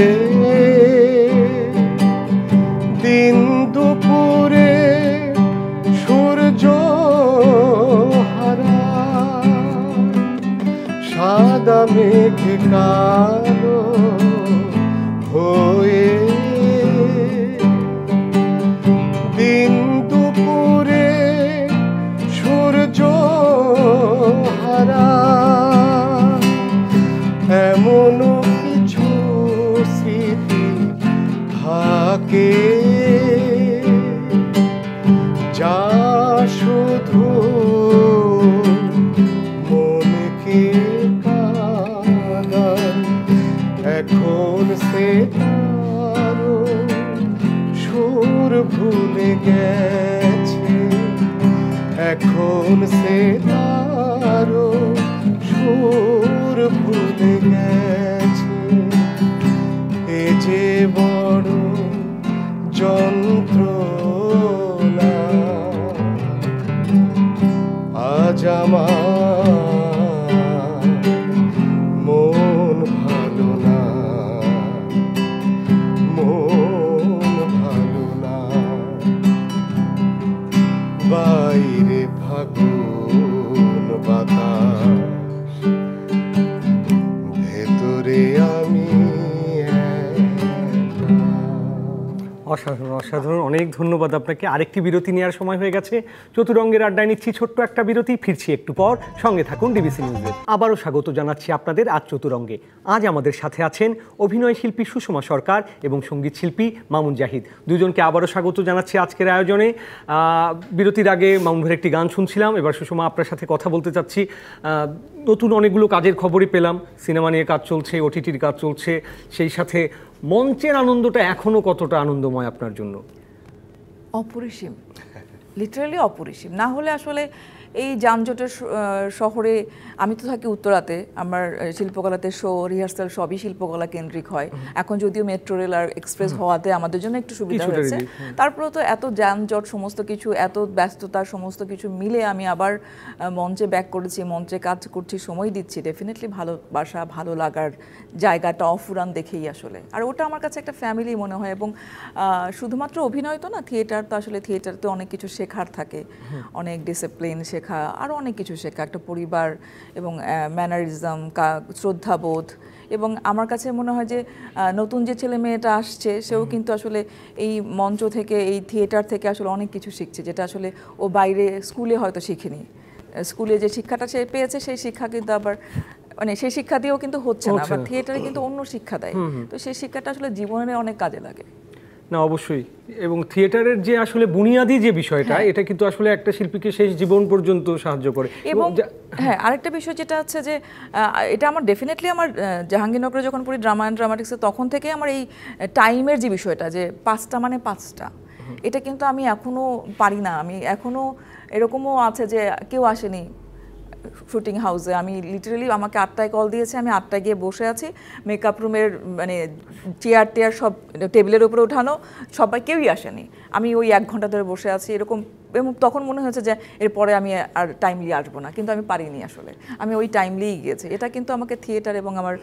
দিন দুপুরে সূর্য হারা, সাদা মেঘে কালো হয়ে দিন দুপুরে সূর্য হারা। এমন কিছু স্মৃতি থাকে যা শুধু মনকে কাঁদায়। এখন সে তারও সুর ভুলে গেছে, এখন সে তারও সুর ভুলে গেছে। এ যে বড় যন্ত্রণা, আজ আমার মন ভালো না, মন ভালো না। বাইরে ফাগুন বাতাস, ভেতরে আমি অসাধারণ অসাধারণ, অনেক ধন্যবাদ আপনাকে। আরেকটি বিরতি নেওয়ার সময় হয়ে গেছে। চতুরঙ্গের আড্ডায় নিচ্ছি ছোট্ট একটা বিরতি, ফিরছি একটু পর, সঙ্গে থাকুন ডিবিসি নিউজে। আবারও স্বাগত জানাচ্ছি আপনাদের আজ চতুরঙ্গে। আজ আমাদের সাথে আছেন অভিনয় শিল্পী সুষমা সরকার এবং সঙ্গীত শিল্পী মামুন জাহিদ। দুজনকে আবারও স্বাগত জানাচ্ছি আজকের আয়োজনে। বিরতির আগে মামুন ভাইয়ের একটি গান শুনছিলাম, এবার সুষমা আপনার সাথে কথা বলতে চাচ্ছি। নতুন অনেকগুলো কাজের খবরই পেলাম, সিনেমা নিয়ে কাজ চলছে, ওটিটির কাজ চলছে, সেই সাথে মঞ্চের আনন্দটা এখনো কতটা আনন্দময় আপনার জন্য? অপরিসীম, লিটারালি অপরিসীম। না হলে আসলে এই যানজটের শহরে, আমি তো থাকি উত্তরাতে, আমার শিল্পকলাতে শো রিহার্সাল সবই শিল্পকলা কেন্দ্রিক হয়। এখন যদিও মেট্রো রেল আর এক্সপ্রেস হওয়াতে আমাদের জন্য একটু সুবিধা হয়েছে, তারপরেও তো এত যানজট, সমস্ত কিছু, এত ব্যস্ততার সমস্ত কিছু মিলে আমি আবার মঞ্চে ব্যাক করেছি, মঞ্চে কাজ করছি, সময় দিচ্ছি। ডেফিনেটলি ভালোবাসা, ভালো লাগার জায়গাটা অফুরান দেখেই আসলে। আর ওটা আমার কাছে একটা ফ্যামিলি মনে হয়। এবং শুধুমাত্র অভিনয় তো না, থিয়েটার তো আসলে, থিয়েটারে তো অনেক কিছু শেখার থাকে, অনেক ডিসিপ্লিন শেখা, আরও অনেক কিছু শেখা, একটা পরিবার এবং ম্যানারিজম, শ্রদ্ধাবোধ। এবং আমার কাছে মনে হয় যে নতুন যে ছেলে মেয়েটা আসছে, সেও কিন্তু আসলে এই মঞ্চ থেকে, এই থিয়েটার থেকে আসলে অনেক কিছু শিখছে, যেটা আসলে ও বাইরে স্কুলে হয়তো শিখেনি। স্কুলে যে শিক্ষাটা সে পেয়েছে, সেই শিক্ষা কিন্তু আবার মানে সেই শিক্ষা দিয়েও কিন্তু হচ্ছে না, আবার থিয়েটারে কিন্তু অন্য শিক্ষা দেয়। তো সেই শিক্ষাটা আসলে জীবনে অনেক কাজে লাগে। না, অবশ্যই। এবং থিয়েটারের যে আসলে বুনিয়াদি যে বিষয়টা, এটা কিন্তু আসলে একটা শিল্পীকে শেষ জীবন পর্যন্ত সাহায্য করে। এবং হ্যাঁ, আরেকটা বিষয় যেটা হচ্ছে যে এটা আমার ডেফিনেটলি আমার জাহাঙ্গীরনগরে যখন পড়ি ড্রামা অ্যান্ড ড্রামাটিক্সে, তখন থেকে আমার এই টাইমের যে বিষয়টা, যে 5টা মানে 5টা, এটা কিন্তু আমি এখনও পারি না। আমি এখনও এরকমও আছে যে কেউ আসেনি শুটিং হাউসে, আমি লিটারেলি, আমাকে 8টায় কল দিয়েছে, আমি 8টায় গিয়ে বসে আছি, মেকআপ রুমের মানে চেয়ার টেয়ার সব টেবিলের উপরে উঠানো, সবাই কেউই আসেনি, আমি ওই 1 ঘন্টা ধরে বসে আছি এরকম। এবং তখন মনে হয়েছে যে এরপরে আমি আর টাইমলি আসবো না, কিন্তু আমি পারিনি আসলে, আমি ওই টাইমলিই গিয়েছি। এটা কিন্তু আমাকে থিয়েটার এবং আমার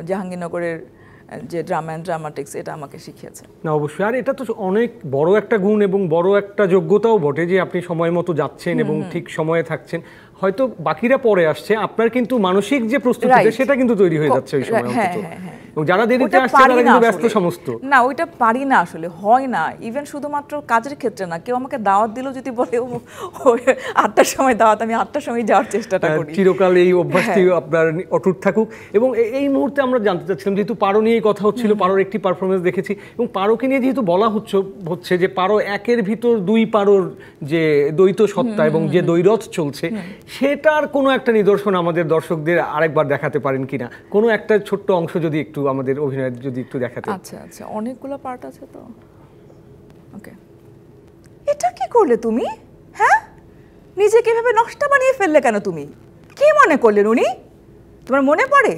জাহাঙ্গীরনগরের যে ড্রামা অ্যান্ড ড্রামাটিক্স, এটা আমাকে শিখিয়েছে। না, অবশ্যই। আর এটা তো অনেক বড় একটা গুণ এবং বড় একটা যোগ্যতাও বটে যে আপনি সময় মতো যাচ্ছেন এবং ঠিক সময়ে থাকছেন। হয়তো বাকিরা পরে আসছে, আপনার কিন্তু মানসিক যে প্রস্তুতি সেটা কিন্তু তৈরি হয়ে যাচ্ছে ওই সময় অন্তত। এবং যারা দেরিতে আসছে তারা কিন্তু ব্যস্ত সমস্ত। না, ওইটা পারি না আসলে, হয় না। ইভেন শুধুমাত্র কাজের ক্ষেত্রে না, কেউ আমাকে দাওয়াত দিলেও যদি বলে 8টার সময় দাওয়াত, আমি 8টার সময় যাওয়ার চেষ্টাটা করি। চিরকাল এই অভ্যাসটি আপনার অটুট থাকুক। এবং এই মুহূর্তে আমরা জানতে চাচ্ছিলাম, যেহেতু পারো নিয়েই কথা হচ্ছিল, পারোর একটি পারফরমেন্স দেখেছি, এবং পারোকে নিয়ে যেহেতু বলা হচ্ছে যে পারো একের ভিতর দুই পারোর যে দ্বৈত সত্তা এবং যে দ্বৈরথ চলছে, সেটার কোনো একটা নিদর্শন আমাদের দর্শকদের আরেকবার দেখাতে পারেন কিনা, কোনো একটা ছোট্ট অংশ যদি একটু আমাদের অভিনয়ের যদি একটু দেখাতে। আচ্ছা আচ্ছা, অনেকগুলো পার্ট আছে তো। ওকে, এটা কি করলে তুমি? হ্যাঁ, নিজেকে এভাবে নষ্ট বানিয়ে ফেললে কেন তুমি? কি মনে করলেন উনি? তোমার মনে পড়ে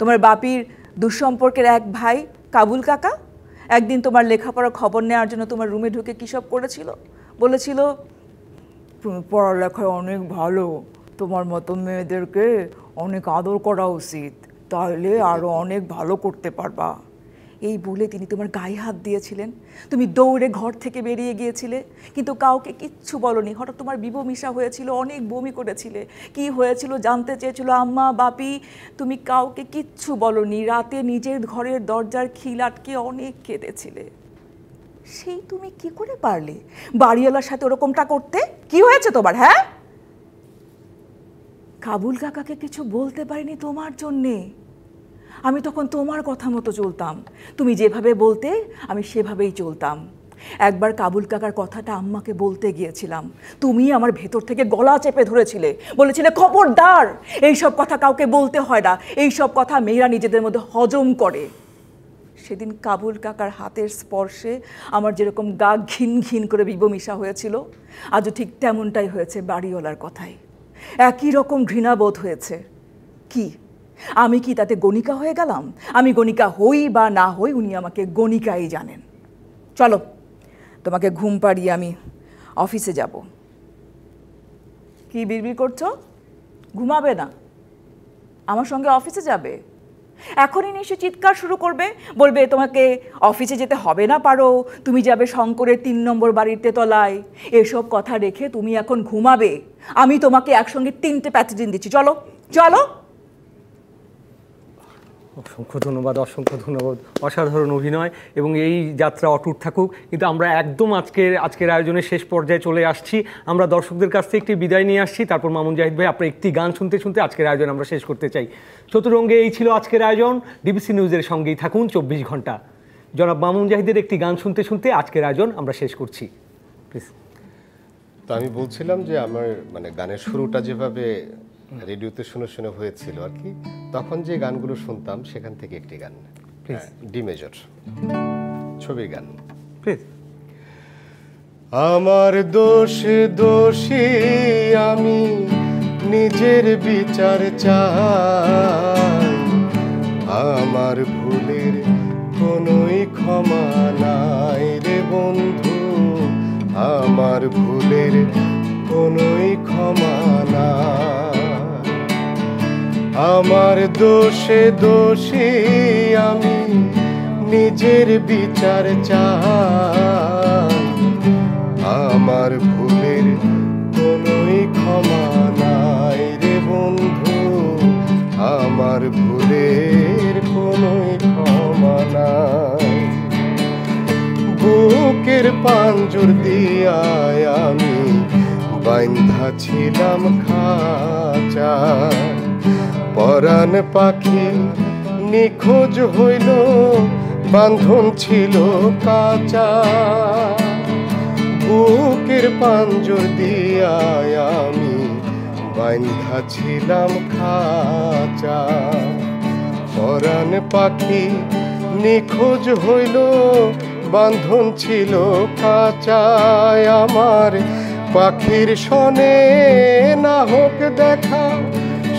তোমার বাপির দুঃসম্পর্কের এক ভাই কাবুল কাকা একদিন তোমার লেখাপড়ার খবর নেওয়ার জন্য তোমার রুমে ঢুকে কী সব করেছিল? বলেছিল তুমি পড়ালেখায় অনেক ভালো, তোমার মতো মেয়েদেরকে অনেক আদর করা উচিত, তাহলে আরও অনেক ভালো করতে পারবা। এই বলে তিনি তোমার গায়ে হাত দিয়েছিলেন। তুমি দৌড়ে ঘর থেকে বেরিয়ে গিয়েছিলে, কিন্তু কাউকে কিচ্ছু বলনি। হঠাৎ তোমার বিবমিশা হয়েছিল, অনেক বমি করেছিলে। কি হয়েছিল জানতে চেয়েছিল আম্মা বাপি, তুমি কাউকে কিচ্ছু বলনি। রাতে নিজের ঘরের দরজার খিল আটকে অনেক কেঁদেছিলে। সেই তুমি কি করে পারলে বাড়িওয়ালার সাথে ওরকমটা করতে? কি হয়েছে তোমার? হ্যাঁ, কাবুল কাকাকে কিছু বলতে পারিনি তোমার জন্যে। আমি তখন তোমার কথা মতো চলতাম, তুমি যেভাবে বলতে আমি সেভাবেই চলতাম। একবার কাবুল কাকার কথাটা আম্মাকে বলতে গিয়েছিলাম, তুমি আমার ভেতর থেকে গলা চেপে ধরেছিলে, বলেছিলে খবরদার, এইসব কথা কাউকে বলতে হয় না, এইসব কথা মেয়েরা নিজেদের মধ্যে হজম করে। সেদিন কাবুল কাকার হাতের স্পর্শে আমার যেরকম গা ঘিন ঘিন করে বিবমিশা হয়েছিল, আজও ঠিক তেমনটাই হয়েছে বাড়িওয়ালার কথায়। একই রকম ঘৃণাবোধ হয়েছে। কি আমি কি তাতে গণিকা হয়ে গেলাম? আমি গণিকা হই বা না হই, উনি আমাকে গণিকাই জানেন। চলো, তোমাকে ঘুম পাড়িয়ে আমি অফিসে যাব। কি বিড়বিড় করছো? ঘুমাবে না? আমার সঙ্গে অফিসে যাবে? এখনই নিশ্চয় চিৎকার শুরু করবে, বলবে তোমাকে অফিসে যেতে হবে না পারো, তুমি যাবে শঙ্করের 3 নম্বর বাড়ির তেতলায়। এসব কথা রেখে তুমি এখন ঘুমাবে। আমি তোমাকে একসঙ্গে 3টে প্যাথেজিন দিচ্ছি, চলো চলো। অসংখ্য ধন্যবাদ, অসংখ্য ধন্যবাদ, অসাধারণ অভিনয় এবং এই যাত্রা অটুট থাকুক। কিন্তু আমরা একদম আজকের আয়োজনের শেষ পর্যায়ে চলে আসছি। আমরা দর্শকদের কাছ থেকে একটি বিদায় নিয়ে আসছি, তারপর মামুন জাহিদ ভাই আপনার একটি গান শুনতে শুনতে আজকের আয়োজন আমরা শেষ করতে চাই। চতুরঙ্গে এই ছিল আজকের আয়োজন। ডিবিসি নিউজের সঙ্গেই থাকুন 24 ঘন্টা। জনাব মামুন জাহিদের একটি গান শুনতে শুনতে আজকের আয়োজন আমরা শেষ করছি, প্লিজ। তো আমি বলছিলাম যে আমার মানে গানের শুরুটা যেভাবে রেডিওতে শুনে শুনে হয়েছিল আর কি, তখন যে গানগুলো শুনতাম সেখান থেকে একটি গান, ডি মেজর ছবির গান, প্লিজ। আমার দোষে দোষী আমি নিজের বিচার চাই, আমার ভুলের কোনোই ক্ষমা নাই রে বন্ধু, আমার ভুলের কোনোই ক্ষমা নাই। আমার দোষে দোষী আমি নিজের বিচার চাই, আমার ভুলের কোনোই ক্ষমা নাই রে বন্ধু, আমার ভুলের কোনোই ক্ষমা নাই। বুকের পাঞ্জর দিয়ায় আমি বাইন্ধা ছিলাম খাঁচা, পরাণ পাখি নিখোঁজ হইল বাঁধন ছিল কাঁচা। বুকের পাঞ্জর দিয়ায় আমি বাইন্ধা ছিলাম খাঁচা, পরাণ পাখি নিখোঁজ হইল বাঁধন ছিল কাঁচা। আমার পাখির সনে না হোক দেখা,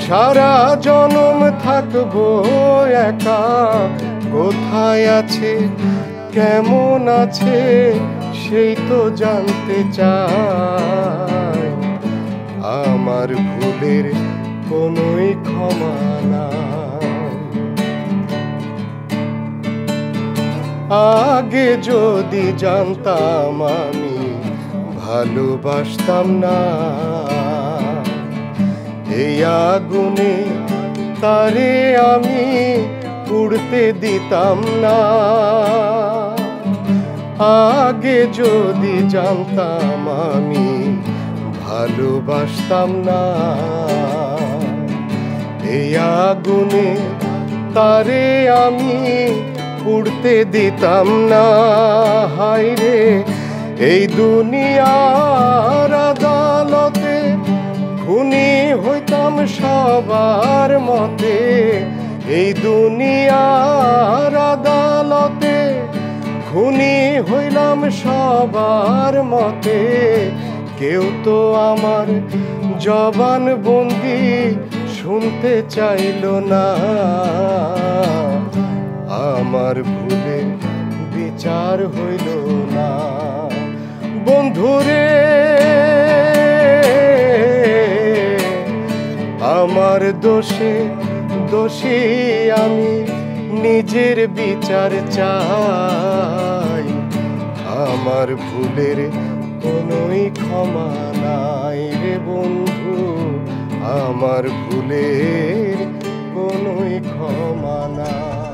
সারা জনম থাকবো একা। কোথায় আছে কেমন আছে সেই তো জানতে চাই, আমার ভুলের কোনোই ক্ষমা নাই। আগে যদি জানতাম আমি ভালোবাসতাম না, এই আগুনে তারে আমি পুড়তে দিতাম না। আগে যদি জানতাম আমি ভালোবাসতাম না। এই আগুনে তারে আমি পুড়তে দিতাম না। হায় রে, এই দুনিয়ার আদালতে খুনি হইতাম সবার মতে। এই দুনিয়ার আদালতে খুনি হইলাম সবার মতে। কেউ তো আমার জবানবন্দি শুনতে চাইল না। আমার ভুলের বিচার হইল না। বন্ধুরে, আমার দোষে দোষী আমি, নিজের বিচার চাই। আমার ভুলের কোনোই ক্ষমা নাই রে বন্ধু, আমার ভুলের কোনোই ক্ষমা নাই।